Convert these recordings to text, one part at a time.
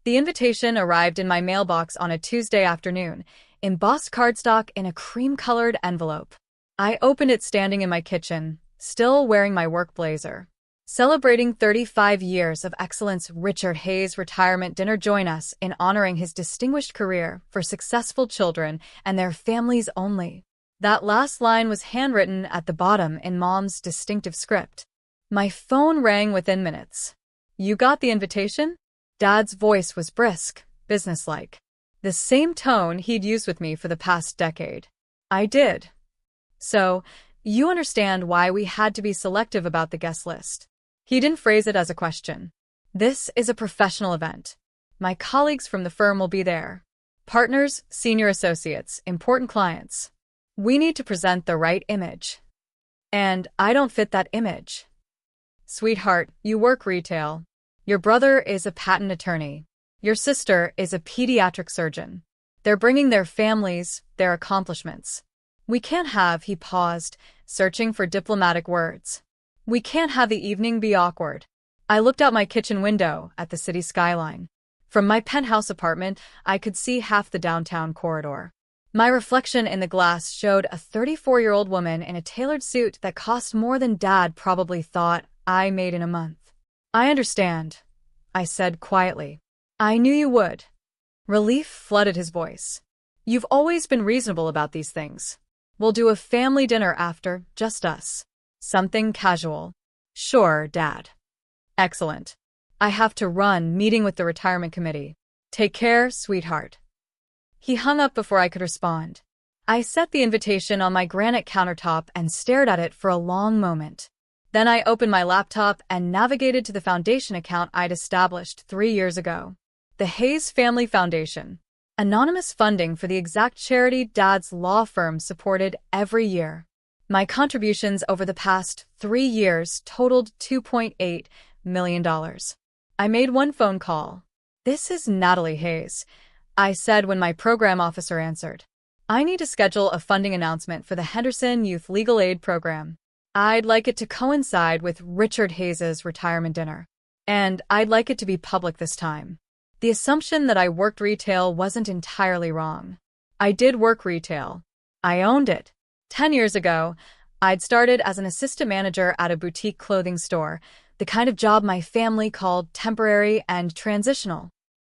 The invitation arrived in my mailbox on a Tuesday afternoon, embossed cardstock in a cream-colored envelope. I opened it standing in my kitchen, still wearing my work blazer. Celebrating 35 years of excellence, Richard Hayes Retirement Dinner. Join us in honoring his distinguished career for successful children and their families only. That last line was handwritten at the bottom in Mom's distinctive script. My phone rang within minutes. "You got the invitation?" Dad's voice was brisk, businesslike. The same tone he'd used with me for the past decade. "I did." "So, you understand why we had to be selective about the guest list." He didn't phrase it as a question. "This is a professional event. My colleagues from the firm will be there. Partners, senior associates, important clients. We need to present the right image. And I don't fit that image." "Sweetheart, you work retail. Your brother is a patent attorney. Your sister is a pediatric surgeon. They're bringing their families, their accomplishments. We can't have," he paused, searching for diplomatic words. "We can't have the evening be awkward." I looked out my kitchen window at the city skyline. From my penthouse apartment, I could see half the downtown corridor. My reflection in the glass showed a 34-year-old woman in a tailored suit that cost more than Dad probably thought I made in a month. "I understand," I said quietly. "I knew you would." Relief flooded his voice. "You've always been reasonable about these things. We'll do a family dinner after, just us. Something casual." "Sure, Dad." "Excellent. I have to run, meeting with the retirement committee. Take care, sweetheart." He hung up before I could respond. I set the invitation on my granite countertop and stared at it for a long moment. Then I opened my laptop and navigated to the foundation account I'd established 3 years ago. The Hayes Family Foundation. Anonymous funding for the exact charity Dad's law firm supported every year. My contributions over the past 3 years totaled $2.8 million. I made one phone call. "This is Natalie Hayes," I said when my program officer answered. "I need to schedule a funding announcement for the Henderson Youth Legal Aid Program. I'd like it to coincide with Richard Hayes' retirement dinner. And I'd like it to be public this time." The assumption that I worked retail wasn't entirely wrong. I did work retail. I owned it. 10 years ago, I'd started as an assistant manager at a boutique clothing store, the kind of job my family called temporary and transitional.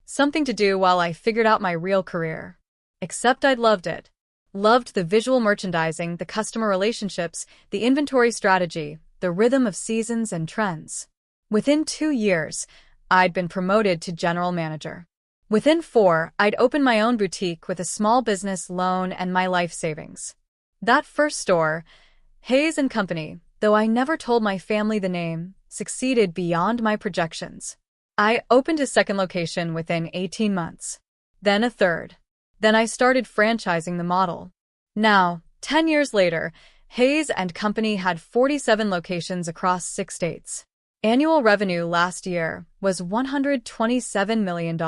Something to do while I figured out my real career. Except I'd loved it. Loved the visual merchandising, the customer relationships, the inventory strategy, the rhythm of seasons and trends. Within 2 years, I'd been promoted to general manager. Within 4, I'd opened my own boutique with a small business loan and my life savings. That first store, Hayes & Company, though I never told my family the name, succeeded beyond my projections. I opened a second location within 18 months. Then a third. Then I started franchising the model. Now, 10 years later, Hayes & Company had 47 locations across 6 states. Annual revenue last year was $127 million.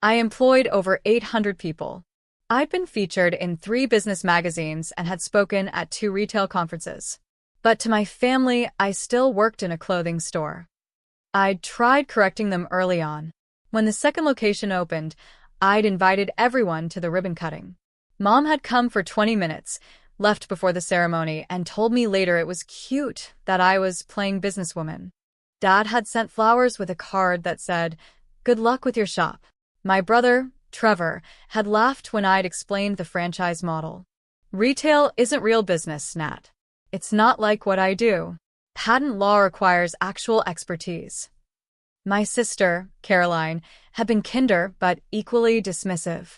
I employed over 800 people. I'd been featured in 3 business magazines and had spoken at 2 retail conferences. But to my family, I still worked in a clothing store. I'd tried correcting them early on. When the second location opened, I'd invited everyone to the ribbon cutting. Mom had come for 20 minutes, left before the ceremony, and told me later it was cute that I was playing businesswoman. Dad had sent flowers with a card that said, "Good luck with your shop." My brother, Trevor, had laughed when I'd explained the franchise model. "Retail isn't real business, Nat. It's not like what I do. Patent law requires actual expertise." My sister, Caroline, had been kinder but equally dismissive.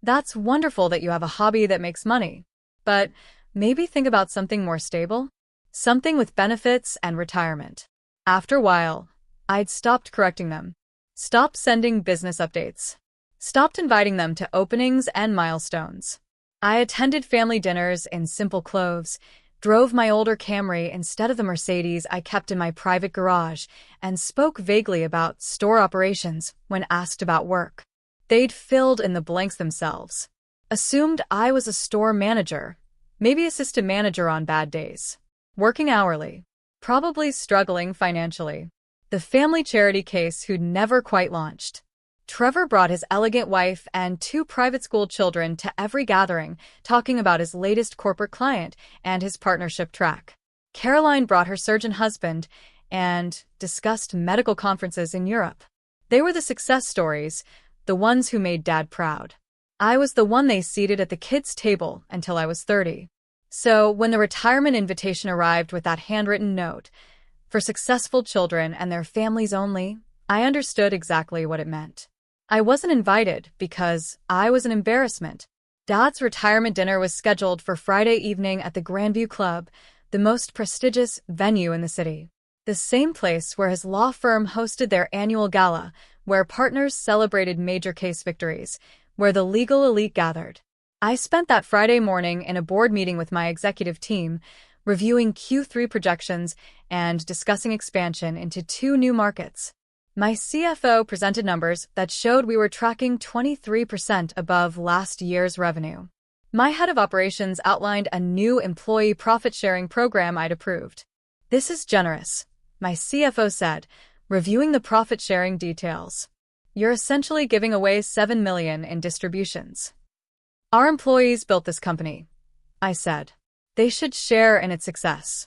"That's wonderful that you have a hobby that makes money. But maybe think about something more stable? Something with benefits and retirement." After a while, I'd stopped correcting them. Stopped sending business updates. Stopped inviting them to openings and milestones. I attended family dinners in simple clothes, drove my older Camry instead of the Mercedes I kept in my private garage, and spoke vaguely about store operations when asked about work. They'd filled in the blanks themselves. Assumed I was a store manager, maybe assistant manager on bad days. Working hourly. Probably struggling financially. The family charity case who'd never quite launched. Trevor brought his elegant wife and 2 private school children to every gathering, talking about his latest corporate client and his partnership track. Caroline brought her surgeon husband and discussed medical conferences in Europe. They were the success stories, the ones who made Dad proud. I was the one they seated at the kids' table until I was 30. So when the retirement invitation arrived with that handwritten note, "For successful children and their families only," I understood exactly what it meant. I wasn't invited because I was an embarrassment. Dad's retirement dinner was scheduled for Friday evening at the Grandview Club, the most prestigious venue in the city. The same place where his law firm hosted their annual gala, where partners celebrated major case victories, where the legal elite gathered. I spent that Friday morning in a board meeting with my executive team, reviewing Q3 projections and discussing expansion into 2 new markets. My CFO presented numbers that showed we were tracking 23% above last year's revenue. My head of operations outlined a new employee profit-sharing program I'd approved. "This is generous," my CFO said, reviewing the profit-sharing details. "You're essentially giving away $7 million in distributions." "Our employees built this company," I said. "They should share in its success."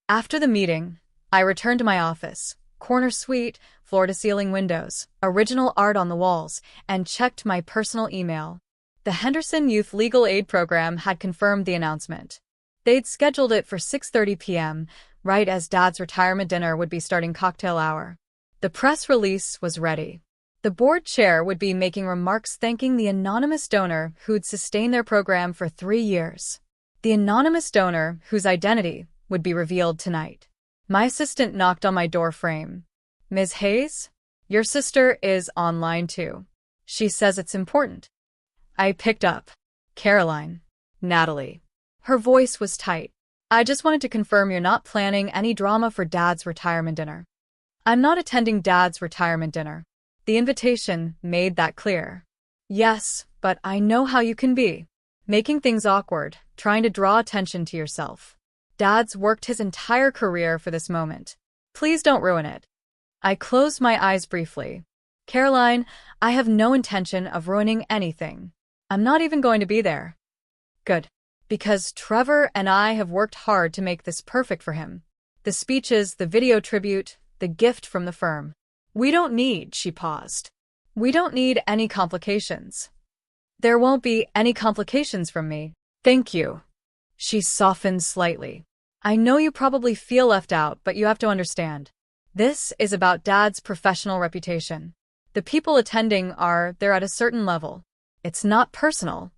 After the meeting, I returned to my office, corner suite, floor-to-ceiling windows, original art on the walls, and checked my personal email. The Henderson Youth Legal Aid Program had confirmed the announcement. They'd scheduled it for 6:30 p.m., right as Dad's retirement dinner would be starting cocktail hour. The press release was ready. The board chair would be making remarks thanking the anonymous donor who'd sustained their program for 3 years. The anonymous donor whose identity would be revealed tonight. My assistant knocked on my door frame. "Ms. Hayes, your sister is online too. She says it's important." I picked up. "Caroline." "Natalie." Her voice was tight. "I just wanted to confirm you're not planning any drama for Dad's retirement dinner." "I'm not attending Dad's retirement dinner." The invitation made that clear. "Yes, but I know how you can be. Making things awkward, trying to draw attention to yourself. Dad's worked his entire career for this moment. Please don't ruin it." I closed my eyes briefly. "Caroline, I have no intention of ruining anything. I'm not even going to be there." "Good. Because Trevor and I have worked hard to make this perfect for him. The speeches, the video tribute, the gift from the firm. We don't need," she paused. "We don't need any complications." "There won't be any complications from me. Thank you." She softened slightly. "I know you probably feel left out, but you have to understand. This is about Dad's professional reputation. The people attending they're at a certain level. It's not personal."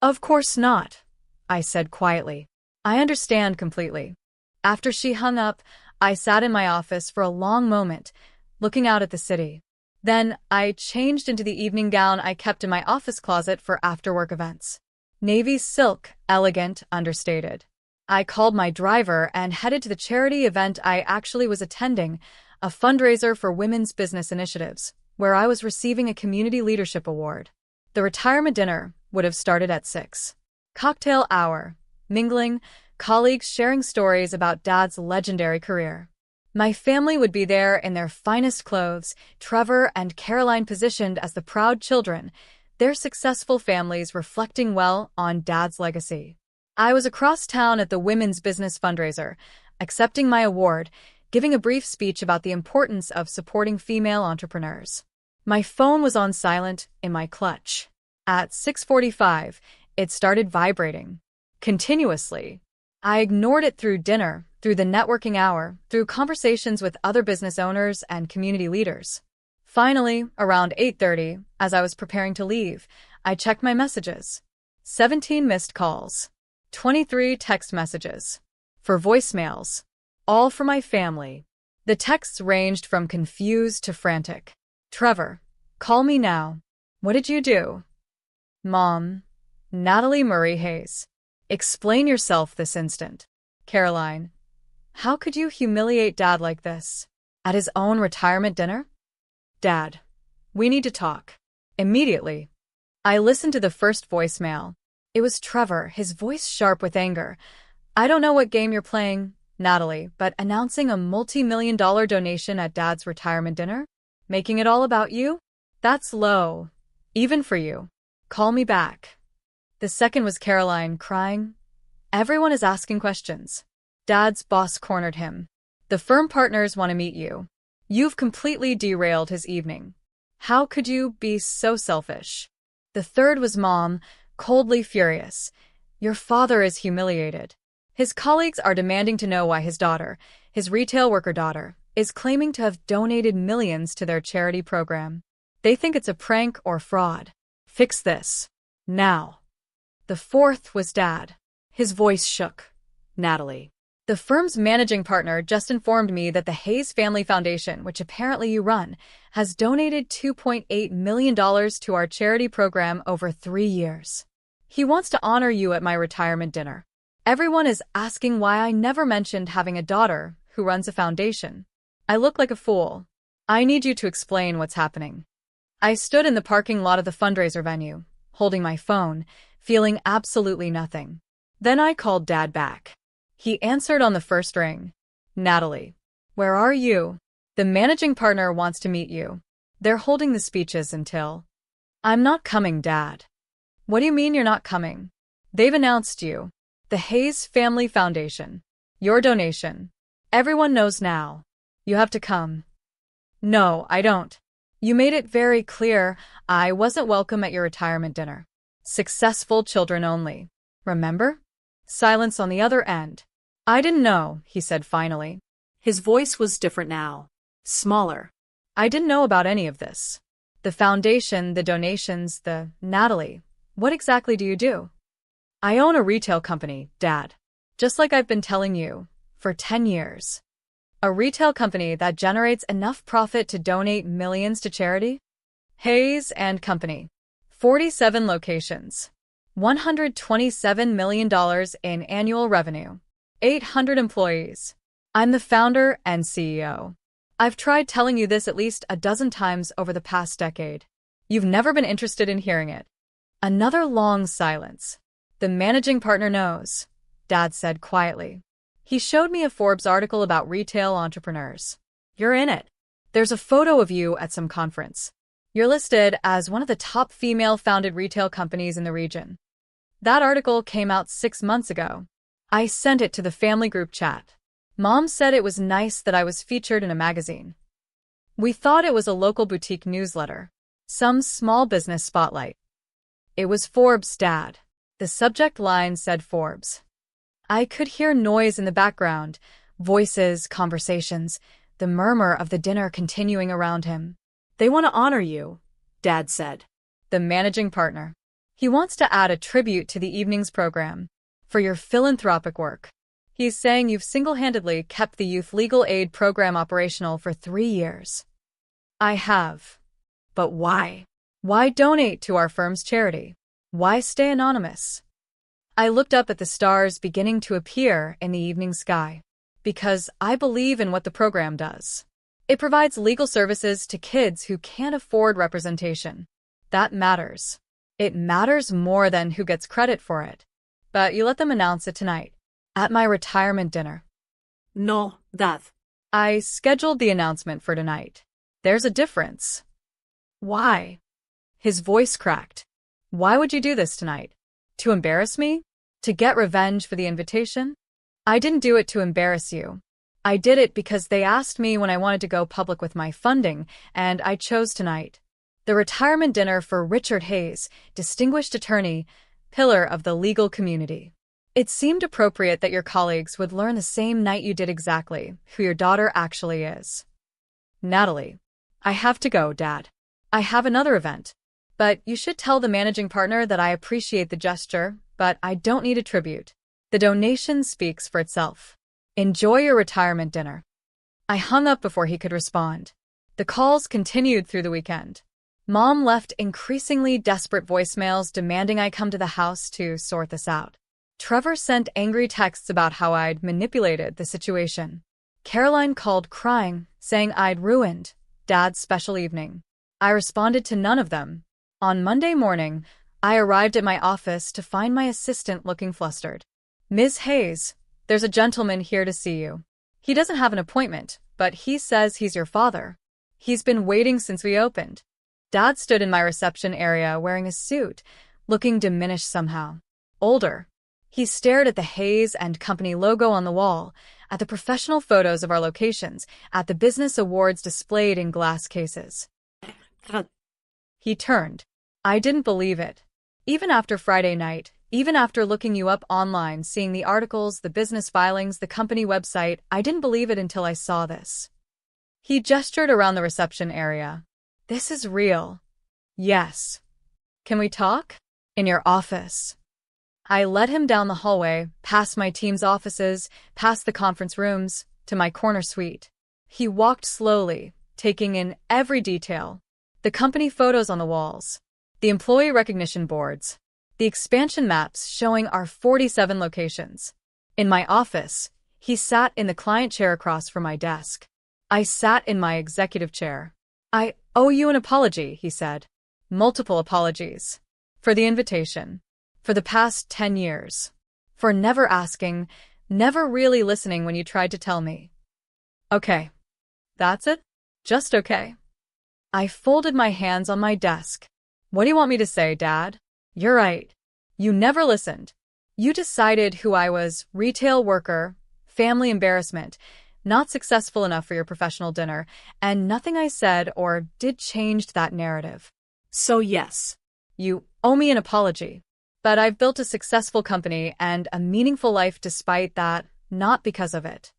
"Of course not," I said quietly. "I understand completely." After she hung up, I sat in my office for a long moment, looking out at the city. Then I changed into the evening gown I kept in my office closet for after-work events. Navy silk, elegant, understated. I called my driver and headed to the charity event I actually was attending, a fundraiser for women's business initiatives, where I was receiving a community leadership award. The retirement dinner would have started at 6. Cocktail hour, mingling, colleagues sharing stories about Dad's legendary career. My family would be there in their finest clothes, Trevor and Caroline positioned as the proud children, their successful families reflecting well on Dad's legacy. I was across town at the women's business fundraiser, accepting my award, giving a brief speech about the importance of supporting female entrepreneurs. My phone was on silent in my clutch. At 6:45, it started vibrating. Continuously. I ignored it through dinner, through the networking hour, through conversations with other business owners and community leaders. Finally, around 8:30, as I was preparing to leave, I checked my messages. 17 missed calls. 23 text messages. 4 voicemails. All for my family. The texts ranged from confused to frantic. "Trevor, call me now. What did you do?" "Mom." Natalie Murray Hayes. "Explain yourself this instant." Caroline. "How could you humiliate Dad like this? At his own retirement dinner?" "Dad, we need to talk. Immediately." I listened to the first voicemail. It was Trevor, his voice sharp with anger. "I don't know what game you're playing, Natalie, but announcing a multi-million-dollar donation at Dad's retirement dinner? Making it all about you? That's low. Even for you. Call me back. The second was Caroline, crying. Everyone is asking questions. Dad's boss cornered him. The firm partners want to meet you. You've completely derailed his evening. How could you be so selfish? The third was Mom, coldly furious. Your father is humiliated. His colleagues are demanding to know why his daughter, his retail worker daughter, is claiming to have donated millions to their charity program. They think it's a prank or fraud. Fix this. Now. The fourth was Dad. His voice shook. Natalie. The firm's managing partner just informed me that the Hayes Family Foundation, which apparently you run, has donated $2.8 million to our charity program over 3 years. He wants to honor you at my retirement dinner. Everyone is asking why I never mentioned having a daughter who runs a foundation. I look like a fool. I need you to explain what's happening. I stood in the parking lot of the fundraiser venue, holding my phone, feeling absolutely nothing. Then I called Dad back. He answered on the first ring. Natalie, where are you? The managing partner wants to meet you. They're holding the speeches until... I'm not coming, Dad. What do you mean you're not coming? They've announced you. The Hayes Family Foundation. Your donation. Everyone knows now. You have to come. No, I don't. You made it very clear I wasn't welcome at your retirement dinner. Successful children only. Remember? Silence on the other end. I didn't know, he said finally. His voice was different now. Smaller. I didn't know about any of this. The foundation, the donations, Natalie, what exactly do you do? I own a retail company, Dad. Just like I've been telling you, for 10 years. A retail company that generates enough profit to donate millions to charity? Hayes and Company. 47 locations. $127 million in annual revenue. 800 employees. I'm the founder and CEO. I've tried telling you this at least a dozen times over the past decade. You've never been interested in hearing it. Another long silence. The managing partner knows, Dad said quietly. He showed me a Forbes article about retail entrepreneurs. You're in it. There's a photo of you at some conference. You're listed as one of the top female-founded retail companies in the region. That article came out 6 months ago. I sent it to the family group chat. Mom said it was nice that I was featured in a magazine. We thought it was a local boutique newsletter. Some small business spotlight. It was Forbes, Dad. The subject line said Forbes. I could hear noise in the background, voices, conversations, the murmur of the dinner continuing around him. They want to honor you, Dad said. The managing partner. He wants to add a tribute to the evening's program. For your philanthropic work. He's saying you've single-handedly kept the youth legal aid program operational for 3 years. I have. But why? Why donate to our firm's charity? Why stay anonymous? I looked up at the stars beginning to appear in the evening sky. Because I believe in what the program does. It provides legal services to kids who can't afford representation. That matters. It matters more than who gets credit for it. But you let them announce it tonight. At my retirement dinner. No, Dad. I scheduled the announcement for tonight. There's a difference. Why? His voice cracked. Why would you do this tonight? To embarrass me? To get revenge for the invitation? I didn't do it to embarrass you. I did it because they asked me when I wanted to go public with my funding, and I chose tonight. The retirement dinner for Richard Hayes, distinguished attorney, pillar of the legal community. It seemed appropriate that your colleagues would learn the same night you did exactly who your daughter actually is. Natalie. I have to go, Dad. I have another event. But you should tell the managing partner that I appreciate the gesture, but I don't need a tribute. The donation speaks for itself. Enjoy your retirement dinner. I hung up before he could respond. The calls continued through the weekend. Mom left increasingly desperate voicemails demanding I come to the house to sort this out. Trevor sent angry texts about how I'd manipulated the situation. Caroline called crying, saying I'd ruined Dad's special evening. I responded to none of them. On Monday morning, I arrived at my office to find my assistant looking flustered. Ms. Hayes, there's a gentleman here to see you. He doesn't have an appointment, but he says he's your father. He's been waiting since we opened. Dad stood in my reception area wearing a suit, looking diminished somehow. Older. He stared at the Hays and Company logo on the wall, at the professional photos of our locations, at the business awards displayed in glass cases. He turned. I didn't believe it. Even after Friday night, even after looking you up online, seeing the articles, the business filings, the company website, I didn't believe it until I saw this. He gestured around the reception area. This is real. Yes. Can we talk? In your office. I led him down the hallway, past my team's offices, past the conference rooms, to my corner suite. He walked slowly, taking in every detail. The company photos on the walls, the employee recognition boards, the expansion maps showing our 47 locations. In my office, he sat in the client chair across from my desk. I sat in my executive chair. I owe you an apology, he said. Multiple apologies. For the invitation. For the past 10 years. For never asking, never really listening when you tried to tell me. Okay. That's it? Just okay. I folded my hands on my desk. What do you want me to say, Dad? You're right. You never listened. You decided who I was, retail worker, family embarrassment, not successful enough for your professional dinner, and nothing I said or did changed that narrative. So yes. You owe me an apology. But I've built a successful company and a meaningful life despite that, not because of it.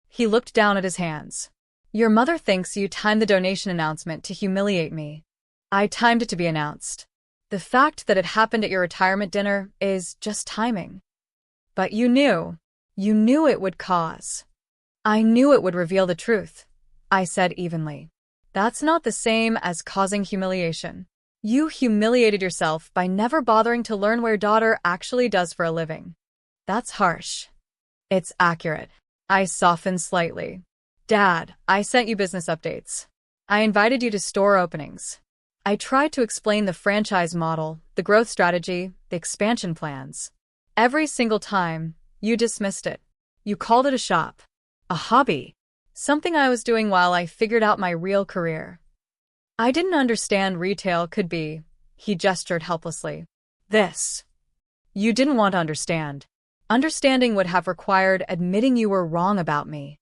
He looked down at his hands. Your mother thinks you timed the donation announcement to humiliate me. I timed it to be announced. The fact that it happened at your retirement dinner is just timing. But you knew it would cause. I knew it would reveal the truth, I said evenly. That's not the same as causing humiliation. You humiliated yourself by never bothering to learn what your daughter actually does for a living. That's harsh. It's accurate. I softened slightly. Dad, I sent you business updates. I invited you to store openings. I tried to explain the franchise model, the growth strategy, the expansion plans. Every single time, you dismissed it. You called it a shop, a hobby, something I was doing while I figured out my real career. I didn't understand retail could be, he gestured helplessly. This. You didn't want to understand. Understanding would have required admitting you were wrong about me.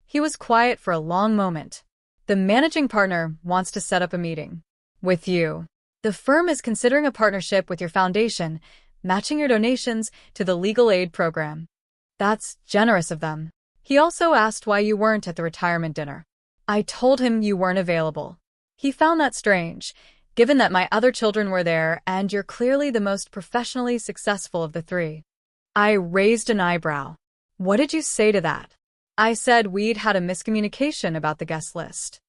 He was quiet for a long moment. The managing partner wants to set up a meeting. With you. The firm is considering a partnership with your foundation, matching your donations to the legal aid program. That's generous of them. He also asked why you weren't at the retirement dinner. I told him you weren't available. He found that strange, given that my other children were there and you're clearly the most professionally successful of the three. I raised an eyebrow. What did you say to that? I said we'd had a miscommunication about the guest list.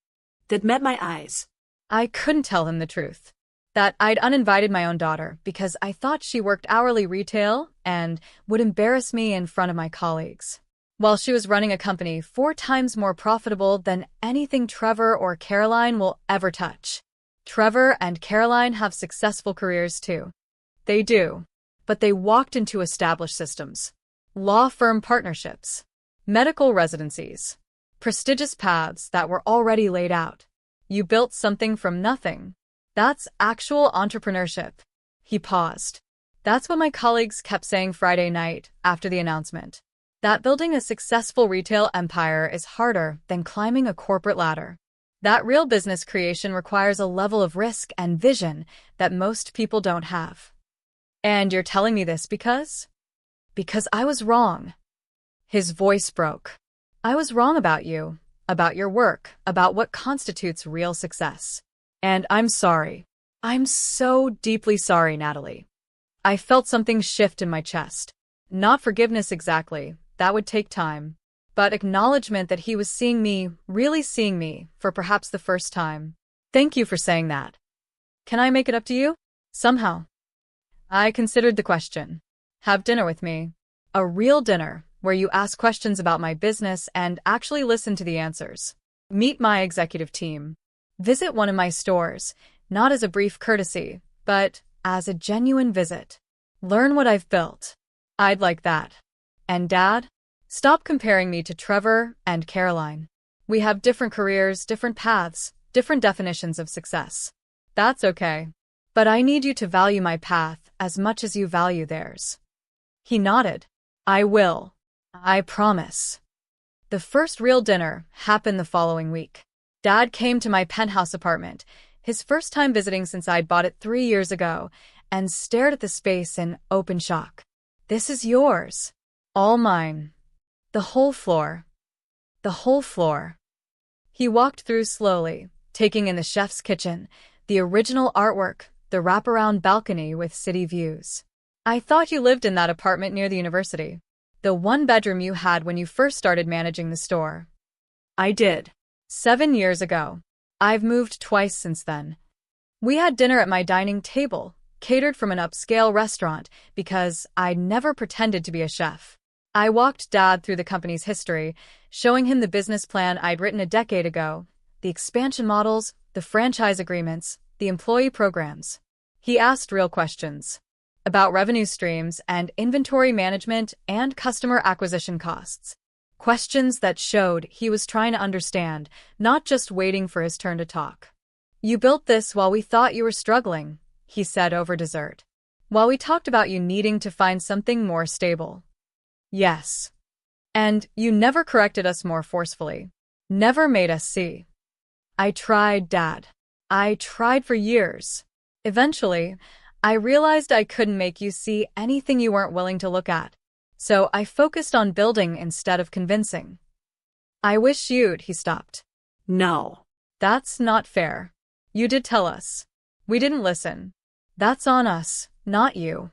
That met my eyes. I couldn't tell him the truth. That I'd uninvited my own daughter because I thought she worked hourly retail and would embarrass me in front of my colleagues. While she was running a company 4 times more profitable than anything Trevor or Caroline will ever touch. Trevor and Caroline have successful careers too. They do. But they walked into established systems. Law firm partnerships. Medical residencies. Prestigious paths that were already laid out. You built something from nothing. That's actual entrepreneurship. He paused. That's what my colleagues kept saying Friday night after the announcement. That building a successful retail empire is harder than climbing a corporate ladder. That real business creation requires a level of risk and vision that most people don't have. And you're telling me this because? Because I was wrong. His voice broke. I was wrong about you, about your work, about what constitutes real success. And I'm sorry. I'm so deeply sorry, Natalie. I felt something shift in my chest. Not forgiveness exactly. That would take time. But acknowledgement that he was seeing me, really seeing me, for perhaps the first time. Thank you for saying that. Can I make it up to you? Somehow. I considered the question. Have dinner with me. A real dinner, where you ask questions about my business and actually listen to the answers. Meet my executive team. Visit one of my stores, not as a brief courtesy, but as a genuine visit. Learn what I've built. I'd like that. And Dad? Stop comparing me to Trevor and Caroline. We have different careers, different paths, different definitions of success. That's okay. But I need you to value my path as much as you value theirs. He nodded. I will. I promise. The first real dinner happened the following week. Dad came to my penthouse apartment, his first time visiting since I'd bought it 3 years ago, and stared at the space in open shock. This is yours. All mine. The whole floor. The whole floor. He walked through slowly, taking in the chef's kitchen, the original artwork, the wraparound balcony with city views. I thought you lived in that apartment near the university. The one bedroom you had when you first started managing the store. I did. 7 years ago. I've moved twice since then. We had dinner at my dining table, catered from an upscale restaurant, because I'd never pretended to be a chef. I walked Dad through the company's history, showing him the business plan I'd written a decade ago, the expansion models, the franchise agreements, the employee programs. He asked real questions about revenue streams and inventory management and customer acquisition costs. Questions that showed he was trying to understand, not just waiting for his turn to talk. You built this while we thought you were struggling, he said over dessert. While we talked about you needing to find something more stable. Yes. And you never corrected us more forcefully. Never made us see. I tried, Dad. I tried for years. Eventually, I realized I couldn't make you see anything you weren't willing to look at. So I focused on building instead of convincing. I wish you'd, he stopped. No. That's not fair. You did tell us. We didn't listen. That's on us, not you.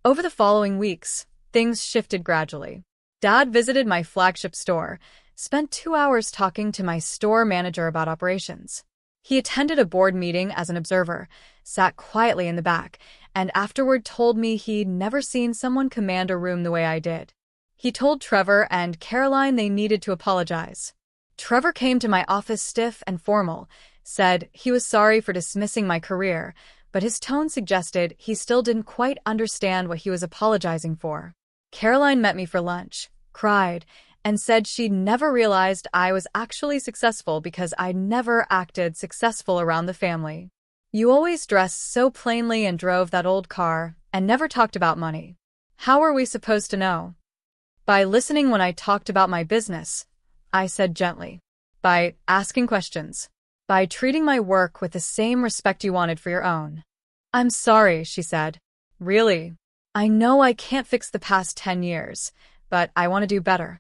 Over the following weeks, things shifted gradually. Dad visited my flagship store, spent 2 hours talking to my store manager about operations. He attended a board meeting as an observer, sat quietly in the back, and afterward told me he'd never seen someone command a room the way I did. He told Trevor and Caroline they needed to apologize. Trevor came to my office stiff and formal, said he was sorry for dismissing my career, but his tone suggested he still didn't quite understand what he was apologizing for. Caroline met me for lunch, cried, and said she'd never realized I was actually successful because I'd never acted successful around the family. You always dressed so plainly and drove that old car, and never talked about money. How were we supposed to know? By listening when I talked about my business, I said gently. By asking questions. By treating my work with the same respect you wanted for your own. I'm sorry, she said. Really? I know I can't fix the past 10 years, but I want to do better.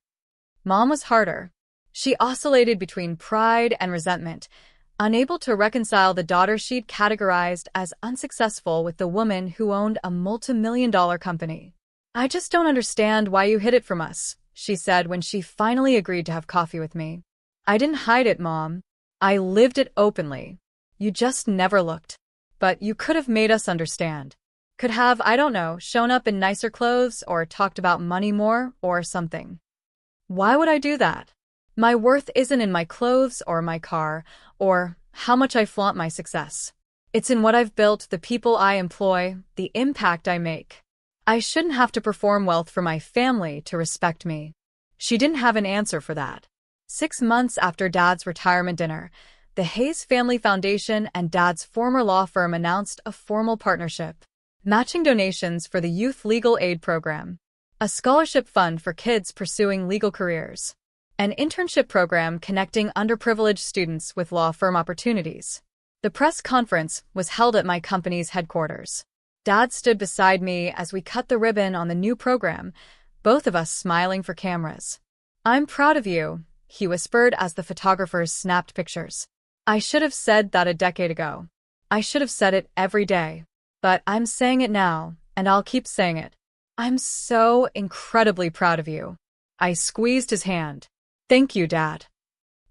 Mom was harder. She oscillated between pride and resentment, unable to reconcile the daughter she'd categorized as unsuccessful with the woman who owned a multi-million-dollar company. I just don't understand why you hid it from us, she said when she finally agreed to have coffee with me. I didn't hide it, Mom. I lived it openly. You just never looked. But you could have made us understand. Could have, I don't know, shown up in nicer clothes or talked about money more or something. Why would I do that? My worth isn't in my clothes or my car or how much I flaunt my success. It's in what I've built, the people I employ, the impact I make. I shouldn't have to perform wealth for my family to respect me. She didn't have an answer for that. 6 months after Dad's retirement dinner, the Hayes Family Foundation and Dad's former law firm announced a formal partnership, matching donations for the Youth Legal Aid Program, a scholarship fund for kids pursuing legal careers, an internship program connecting underprivileged students with law firm opportunities. The press conference was held at my company's headquarters. Dad stood beside me as we cut the ribbon on the new program, both of us smiling for cameras. I'm proud of you, he whispered as the photographers snapped pictures. I should have said that a decade ago. I should have said it every day. But I'm saying it now, and I'll keep saying it. I'm so incredibly proud of you. I squeezed his hand. Thank you, Dad.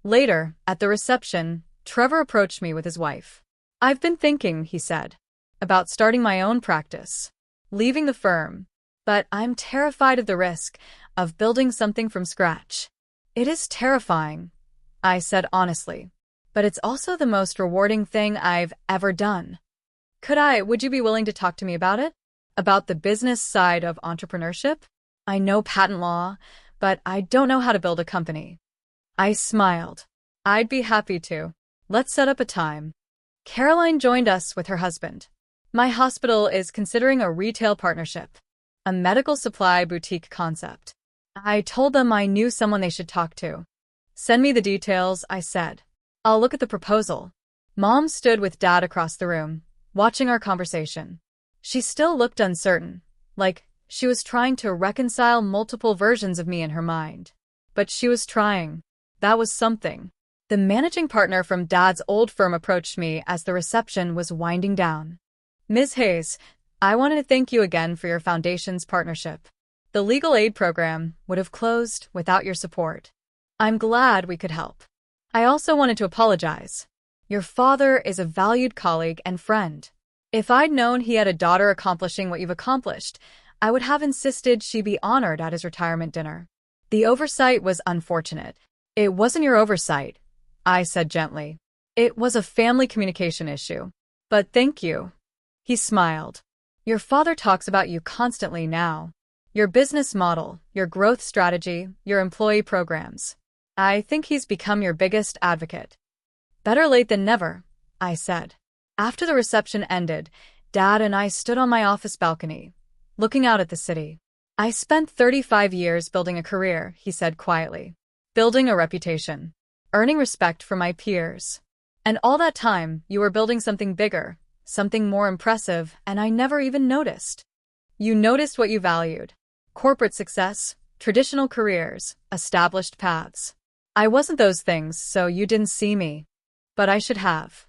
Later, at the reception, Trevor approached me with his wife. I've been thinking, he said, about starting my own practice, leaving the firm. But I'm terrified of the risk of building something from scratch. It is terrifying, I said honestly. But it's also the most rewarding thing I've ever done. Would you be willing to talk to me about it? About the business side of entrepreneurship? I know patent law, but I don't know how to build a company. I smiled. I'd be happy to. Let's set up a time. Caroline joined us with her husband. My hospital is considering a retail partnership, a medical supply boutique concept. I told them I knew someone they should talk to. Send me the details, I said. I'll look at the proposal. Mom stood with Dad across the room, watching our conversation. She still looked uncertain, like she was trying to reconcile multiple versions of me in her mind. But she was trying. That was something. The managing partner from Dad's old firm approached me as the reception was winding down. Ms. Hayes, I wanted to thank you again for your foundation's partnership. The legal aid program would have closed without your support. I'm glad we could help. I also wanted to apologize. Your father is a valued colleague and friend. If I'd known he had a daughter accomplishing what you've accomplished, I would have insisted she be honored at his retirement dinner. The oversight was unfortunate. It wasn't your oversight, I said gently. It was a family communication issue. But thank you. He smiled. Your father talks about you constantly now. Your business model, your growth strategy, your employee programs. I think he's become your biggest advocate. Better late than never, I said. After the reception ended, Dad and I stood on my office balcony, looking out at the city. I spent 35 years building a career, he said quietly. Building a reputation. Earning respect from my peers. And all that time, you were building something bigger, something more impressive, and I never even noticed. You noticed what you valued. Corporate success, traditional careers, established paths. I wasn't those things, so you didn't see me. But I should have.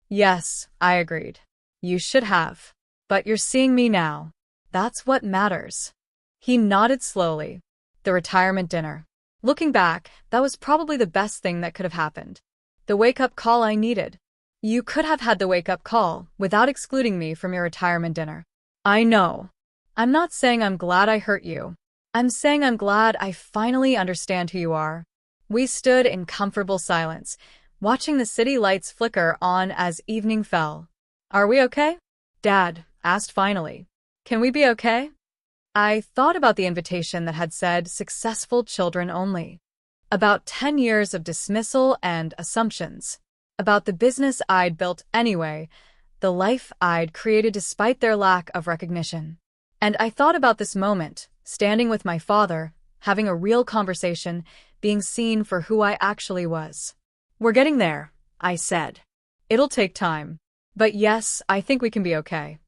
Yes, I agreed. You should have. But you're seeing me now. That's what matters. He nodded slowly. The retirement dinner. Looking back, that was probably the best thing that could have happened. The wake-up call I needed. You could have had the wake-up call without excluding me from your retirement dinner. I know. I'm not saying I'm glad I hurt you. I'm saying I'm glad I finally understand who you are. We stood in comfortable silence, watching the city lights flicker on as evening fell. Are we okay? Dad asked finally. Can we be okay? I thought about the invitation that had said successful children only. About 10 years of dismissal and assumptions. About the business I'd built anyway, the life I'd created despite their lack of recognition. And I thought about this moment, standing with my father, having a real conversation, being seen for who I actually was. We're getting there, I said. It'll take time. But yes, I think we can be okay.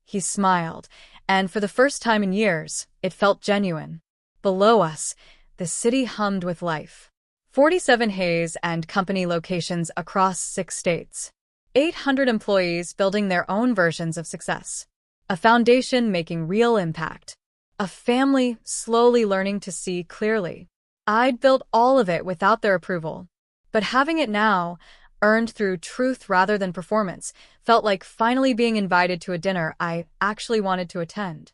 He smiled, and for the first time in years, it felt genuine. Below us, the city hummed with life. 47 Hayes and Company locations across 6 states. 800 employees building their own versions of success. A foundation making real impact. A family slowly learning to see clearly. I'd built all of it without their approval. But having it now, earned through truth rather than performance, felt like finally being invited to a dinner I actually wanted to attend.